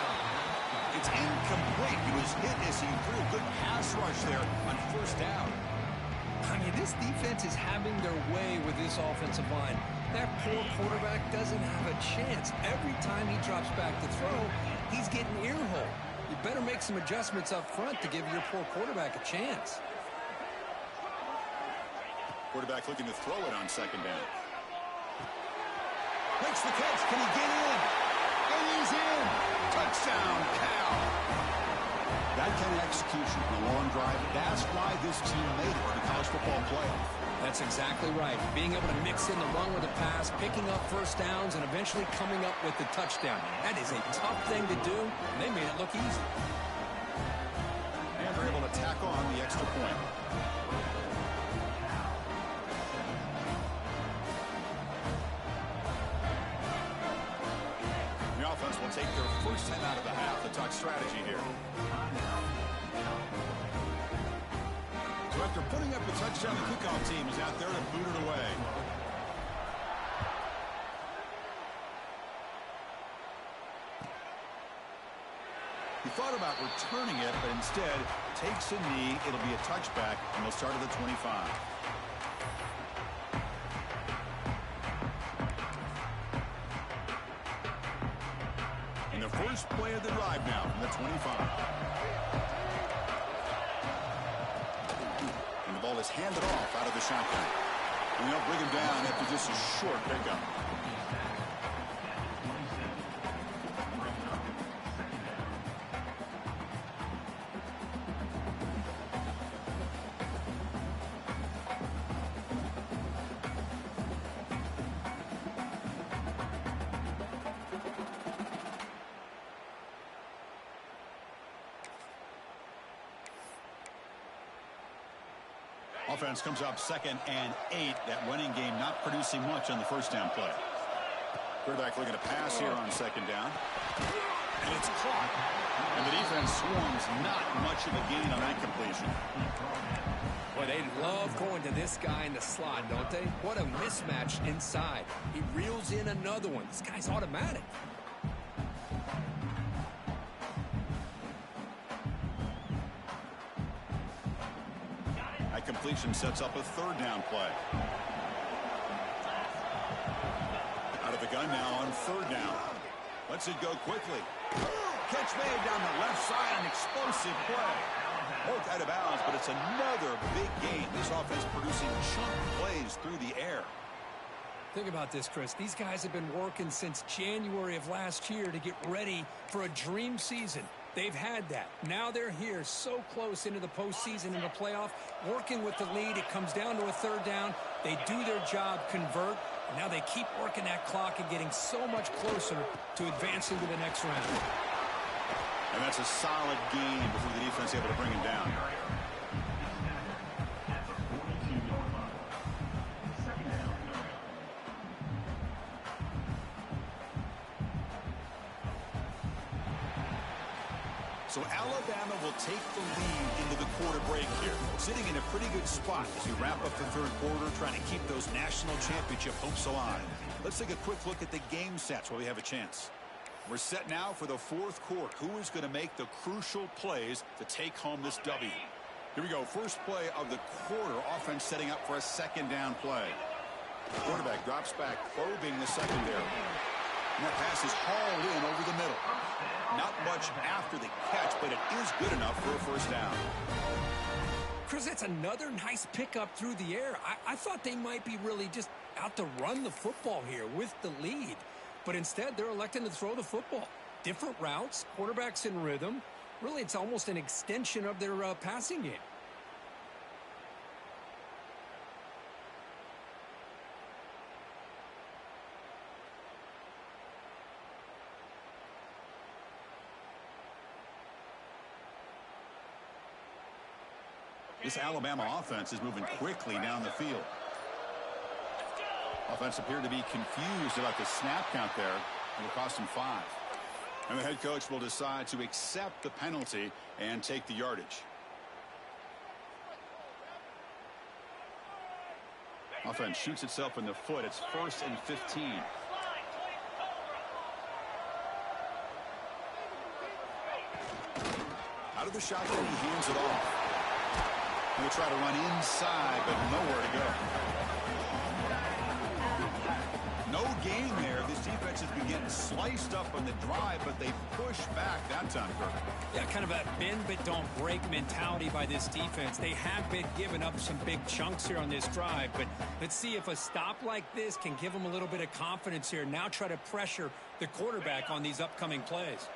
It's incomplete. He was hit as he threw a good pass rush there on 1st down. I mean, this defense is having their way with this offensive line. That poor quarterback doesn't have a chance. Every time he drops back to throw, he's getting earholed. You better make some adjustments up front to give your poor quarterback a chance. Quarterback looking to throw it on 2nd down. Makes the catch. Can he get in? And he's in. Touchdown, Cal. That kind of execution in a long drive, that's why this team made it in the college football playoff. That's exactly right. Being able to mix in the run with the pass, picking up first downs, and eventually coming up with the touchdown. That is a tough thing to do, and they made it look easy. And they're able to tack on the extra point. The offense will take their first time out of the half to talk strategy here. So after putting up a touchdown, the kickoff team is out there to boot it away. He thought about returning it, but instead takes a knee. It'll be a touchback, and they'll start at the 25. And the first play of the drive now from the 25. And the ball is handed off out of the shotgun. And they'll bring him down after just a short pickup. Offense comes up 2nd and 8. That running game not producing much on the first down play. Quarterback looking to pass here on 2nd down. And it's caught. And the defense swarms, not much of a gain on that completion. Boy, they love going to this guy in the slot, don't they? What a mismatch inside. He reels in another one. This guy's automatic. Completion sets up a 3rd down play. Out of the gun now on 3rd down. Lets it go quickly. Catch made down the left side, an explosive play. Both out of bounds, but it's another big game. This offense producing chunk plays through the air. Think about this, Chris. These guys have been working since January of last year to get ready for a dream season. They've had that. Now they're here so close into the postseason and the playoff, working with the lead. It comes down to a third down. They do their job, convert, and now they keep working that clock and getting so much closer to advancing to the next round. And that's a solid game before the defense able to bring him down. So Alabama will take the lead into the quarter break here, sitting in a pretty good spot as we wrap up the third quarter, trying to keep those national championship hopes alive. Let's take a quick look at the game sets while we have a chance. We're set now for the fourth quarter. Who is going to make the crucial plays to take home this W? Here we go. First play of the quarter. Offense setting up for a second down play. Quarterback drops back, probing the secondary. And that pass is hauled in over the middle. Not much after the catch, but it is good enough for a first down. Chris, that's another nice pickup through the air. I thought they might be really just out to run the football here with the lead. But instead, they're electing to throw the football. Different routes, quarterbacks in rhythm. Really, it's almost an extension of their passing game. This Alabama offense is moving quickly down the field. Offense appeared to be confused about the snap count there. It will cost him 5. And the head coach will decide to accept the penalty and take the yardage. Offense shoots itself in the foot. It's 1st and 15. Out of the shotgun, he hands it off. He'll try to run inside, but nowhere to go. No gain there. This defense has been getting sliced up on the drive, but they push back that time, Kirk. Yeah, kind of a bend but don't break mentality by this defense. They have been giving up some big chunks here on this drive, but let's see if a stop like this can give them a little bit of confidence here. Now try to pressure the quarterback on these upcoming plays.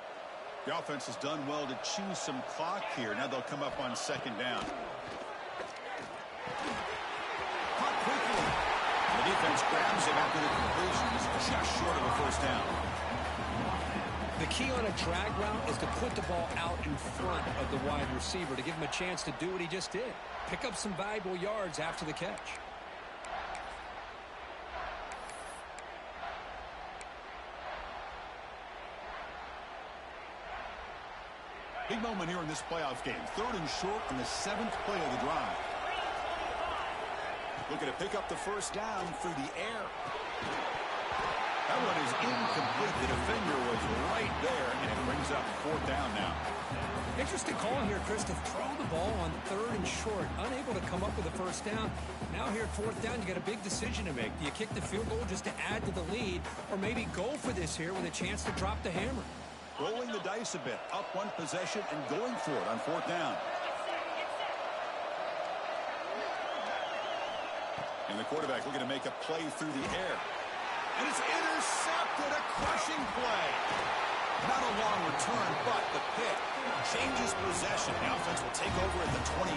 The offense has done well to chew some clock here. Now they'll come up on second down. Caught quickly. The defense grabs him after the completion. He's just short of a first down. The key on a drag route is to put the ball out in front of the wide receiver to give him a chance to do what he just did. Pick up some valuable yards after the catch. Big moment here in this playoff game. 3rd and short on the 7th play of the drive. Looking to pick up the first down through the air. That one is incomplete. The defender was right there, and it brings up 4th down now. Interesting call here, Chris, to throw the ball on 3rd and short. Unable to come up with a first down. Now here at 4th down, you got a big decision to make. Do you kick the field goal just to add to the lead, or maybe go for this here with a chance to drop the hammer? Rolling the dice a bit. Up one possession and going for it on 4th down. And the quarterback looking to make a play through the air. And it's intercepted. A crushing play. Not a long return, but the pick changes possession. The offense will take over at the 28.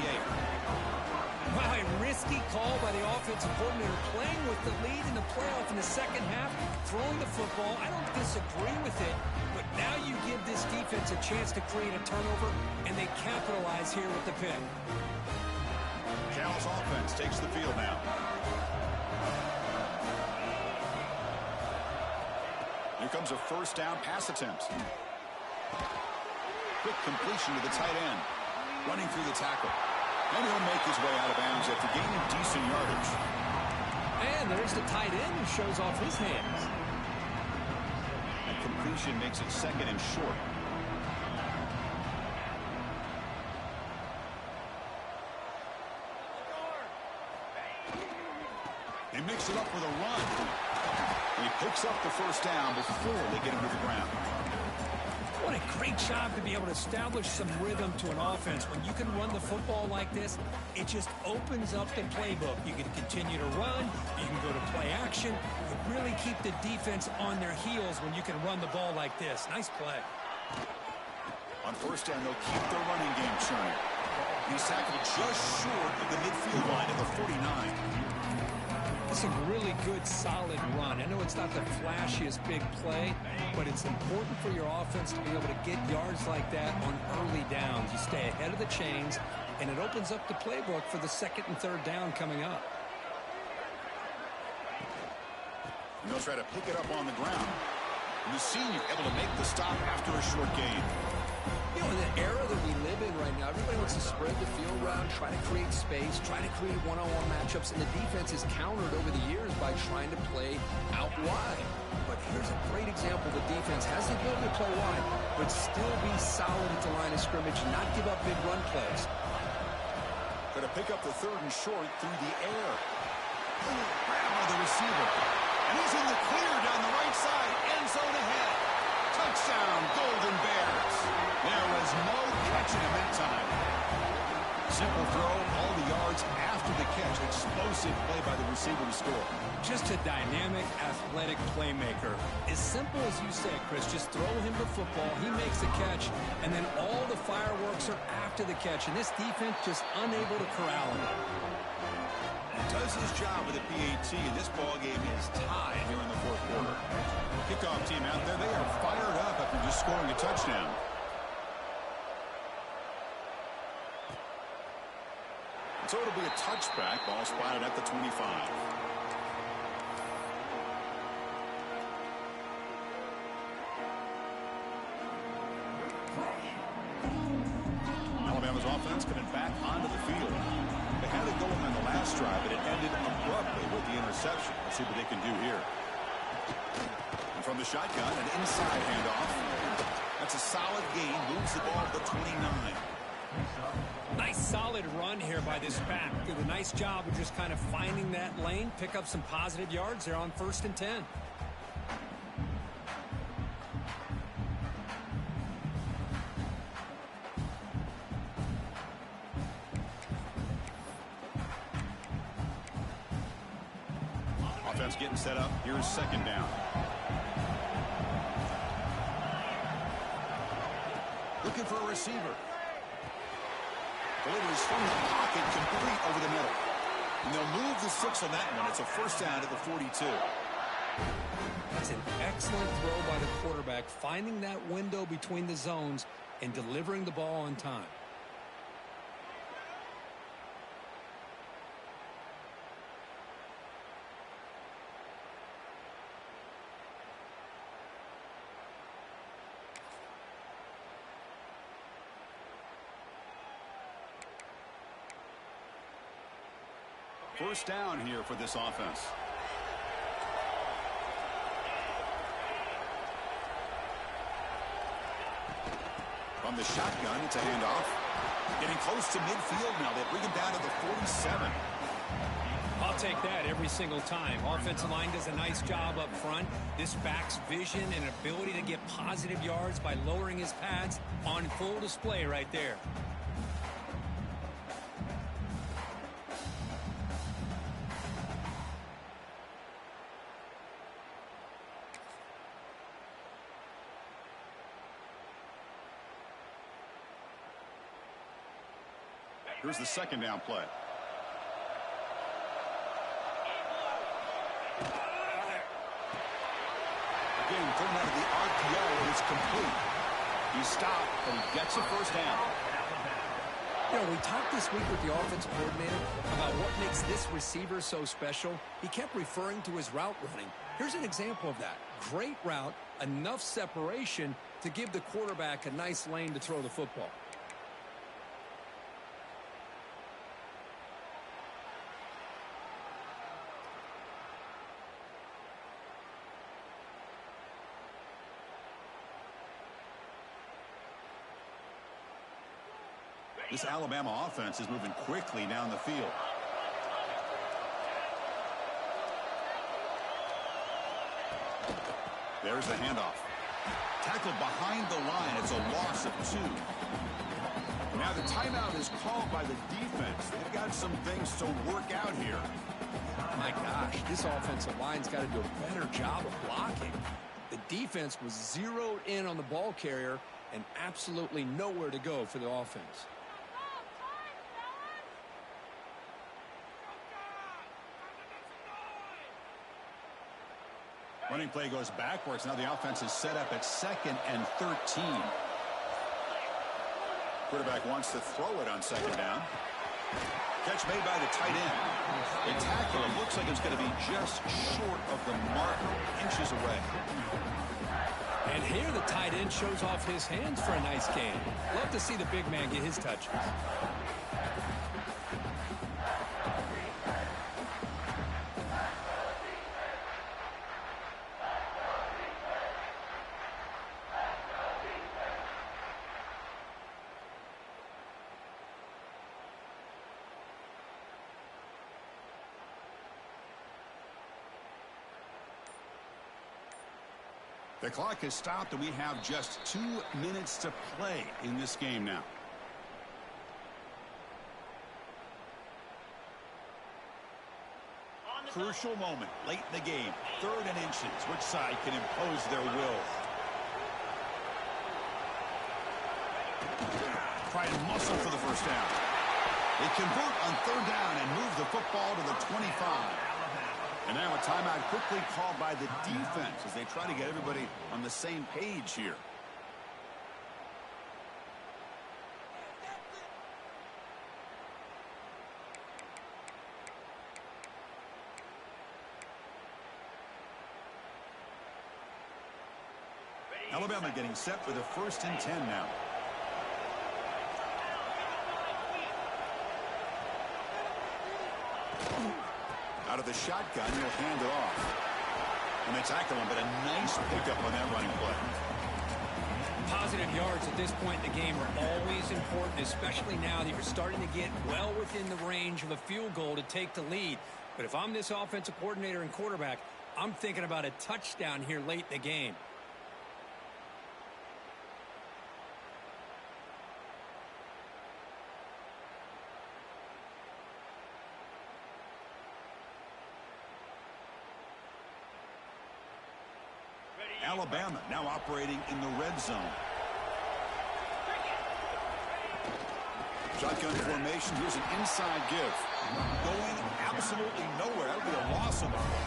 Wow, a risky call by the offensive coordinator, playing with the lead in the playoff in the second half, throwing the football. I don't disagree with it, but now you give this defense a chance to create a turnover, and they capitalize here with the pick. Cal's offense takes the field now. Here comes a first down pass attempt. Quick completion to the tight end. Running through the tackle. And he'll make his way out of bounds after gaining decent yardage. And there's the tight end who shows off his hands. And completion makes it 2nd and short. They mix it up with a run. He picks up the first down before they get him to the ground. What a great job to be able to establish some rhythm to an offense. When you can run the football like this, it just opens up the playbook. You can continue to run. You can go to play action. You really keep the defense on their heels when you can run the ball like this. Nice play. On first down, they'll keep their running game churning. He's tackled just short of the midfield line at the 49. It's a really good, solid run. I know it's not the flashiest big play, but it's important for your offense to be able to get yards like that on early downs. You stay ahead of the chains, and it opens up the playbook for the second and third down coming up. And they'll try to pick it up on the ground. And the senior able to make the stop after a short gain. You know, in the era that we live in right now, everybody wants to spread the field around, try to create space, try to create one-on-one matchups, and the defense is countered over the years by trying to play out wide. But here's a great example. The defense has the ability to play wide, but still be solid at the line of scrimmage and not give up big run plays. Going to pick up the third and short through the air. Grabbed by the receiver. And he's in the clear down the right side. End zone ahead. Touchdown, Golden Bears. There was no catching him that time. Simple throw, all the yards after the catch. Explosive play by the receiver to score. Just a dynamic, athletic playmaker. As simple as you say, Chris, just throw him the football, he makes the catch, and then all the fireworks are after the catch, and this defense just unable to corral him. Does his job with the PAT, and this ball game is tied here in the fourth quarter. Kickoff team out there, they are fired up after just scoring a touchdown. So it'll be a touchback, ball spotted at the 25. Alabama's offense coming back onto the field. They had it going on the last drive, but it ended abruptly with the interception. Let's see what they can do here. And from the shotgun, an inside handoff. That's a solid gain. Moves the ball to the 29. Nice solid run here by this back. Did a nice job of just kind of finding that lane, pick up some positive yards there on 1st and 10. Offense getting set up. Here's second down. Looking for a receiver. Delivers from the pocket, complete over the middle. And they'll move the 6 on that one. It's a first down at the 42. That's an excellent throw by the quarterback, finding that window between the zones and delivering the ball on time. First down here for this offense. From the shotgun, it's a handoff. Getting close to midfield now. They bring him down to the 47. I'll take that every single time. Offensive line does a nice job up front. This back's vision and ability to get positive yards by lowering his pads on full display right there. Here's the second down play. Again, thrown out of the RPO, and it's complete. He stopped, but he gets a first down. You know, we talked this week with the offensive coordinator about what makes this receiver so special. He kept referring to his route running. Here's an example of that. Great route, enough separation to give the quarterback a nice lane to throw the football. This Alabama offense is moving quickly down the field. There's the handoff. Tackled behind the line. It's a loss of 2. Now the timeout is called by the defense. They've got some things to work out here. My gosh, this offensive line's got to do a better job of blocking. The defense was zeroed in on the ball carrier and absolutely nowhere to go for the offense. Running play goes backwards. Now the offense is set up at 2nd and 13. Quarterback wants to throw it on 2nd down. Catch made by the tight end. They tackle him. Looks like it's going to be just short of the marker, inches away. And here the tight end shows off his hands for a nice game. Love to see the big man get his touches. The clock has stopped, and we have just 2 minutes to play in this game now. Crucial moment late in the game. 3rd and inches. Which side can impose their will? Try and muscle for the first down. They convert on 3rd down and move the football to the 25. And now a timeout quickly called by the defense as they try to get everybody on the same page here. Alabama getting set for the 1st and 10 now. Out of the shotgun, he'll hand it off. And they tackle him, but a nice pickup on that running play. Positive yards at this point in the game are always important, especially now that you're starting to get well within the range of a field goal to take the lead. But if I'm this offensive coordinator and quarterback, I'm thinking about a touchdown here late in the game. Alabama now operating in the red zone. Shotgun formation. Here's an inside give. Going absolutely nowhere. That would be a loss of the ball.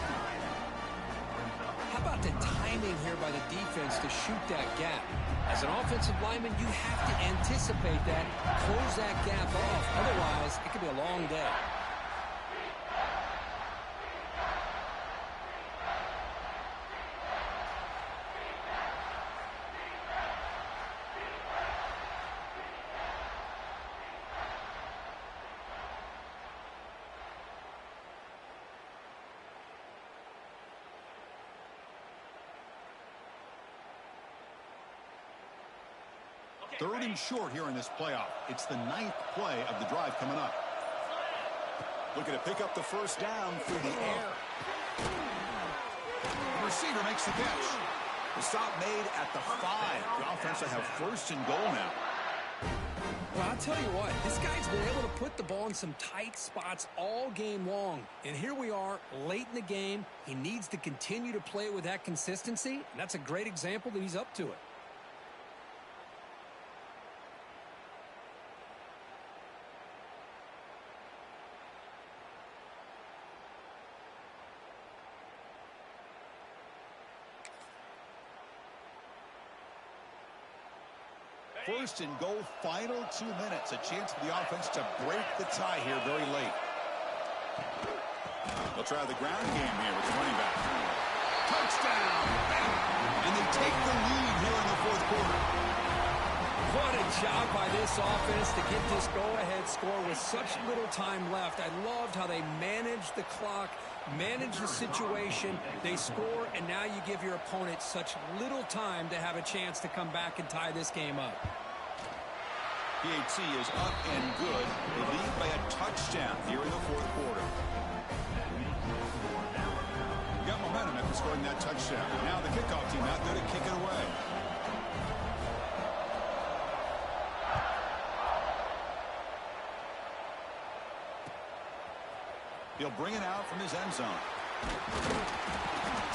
How about the timing here by the defense to shoot that gap? As an offensive lineman, you have to anticipate that, close that gap off. Otherwise, it could be a long day. Third and short here in this playoff. It's the 9th play of the drive coming up. Looking to pick up the first down through the air. The receiver makes the catch. The stop made at the 5. The offense will have 1st and goal now. Well, I'll tell you what, this guy's been able to put the ball in some tight spots all game long. And here we are, late in the game. He needs to continue to play with that consistency, and that's a great example that he's up to it. First and goal, final 2 minutes. A chance for the offense to break the tie here very late. They'll try the ground game here with the running back. Touchdown! And they take the lead here in the 4th quarter. What a job by this offense to get this go-ahead score with such little time left. I loved how they managed the clock, managed the situation. They score, and now you give your opponent such little time to have a chance to come back and tie this game up. PAT is up and good. They lead by a touchdown here in the 4th quarter. Got momentum after scoring that touchdown. Now the kickoff team out there to kick it away. He'll bring it out from his end zone.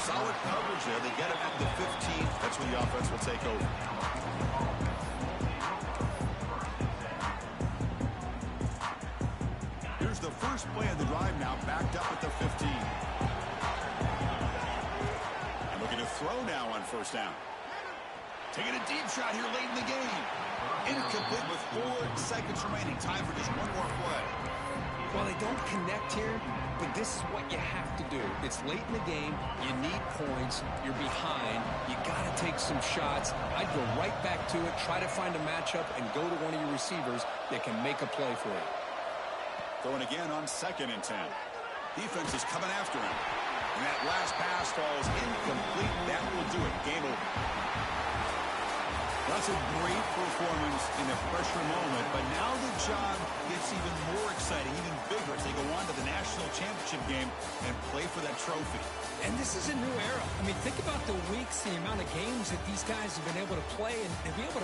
Solid coverage there. They get him at the 15. That's when the offense will take over. Here's the first play of the drive now, backed up at the 15. And looking to throw now on first down. Taking a deep shot here late in the game. Incomplete with 4 seconds remaining. Time for just one more play. Well, they don't connect here, but this is what you have to do. It's late in the game. You need points. You're behind. You got to take some shots. I'd go right back to it, try to find a matchup, and go to one of your receivers that can make a play for you. Throwing again on 2nd and 10. Defense is coming after him. And that last pass falls incomplete. That will do it. Game over. That's a great performance in a pressure moment, but now the job gets even more exciting, even bigger as they go on to the national championship game and play for that trophy. And this is a new era. I mean, think about the weeks, the amount of games that these guys have been able to play and be able to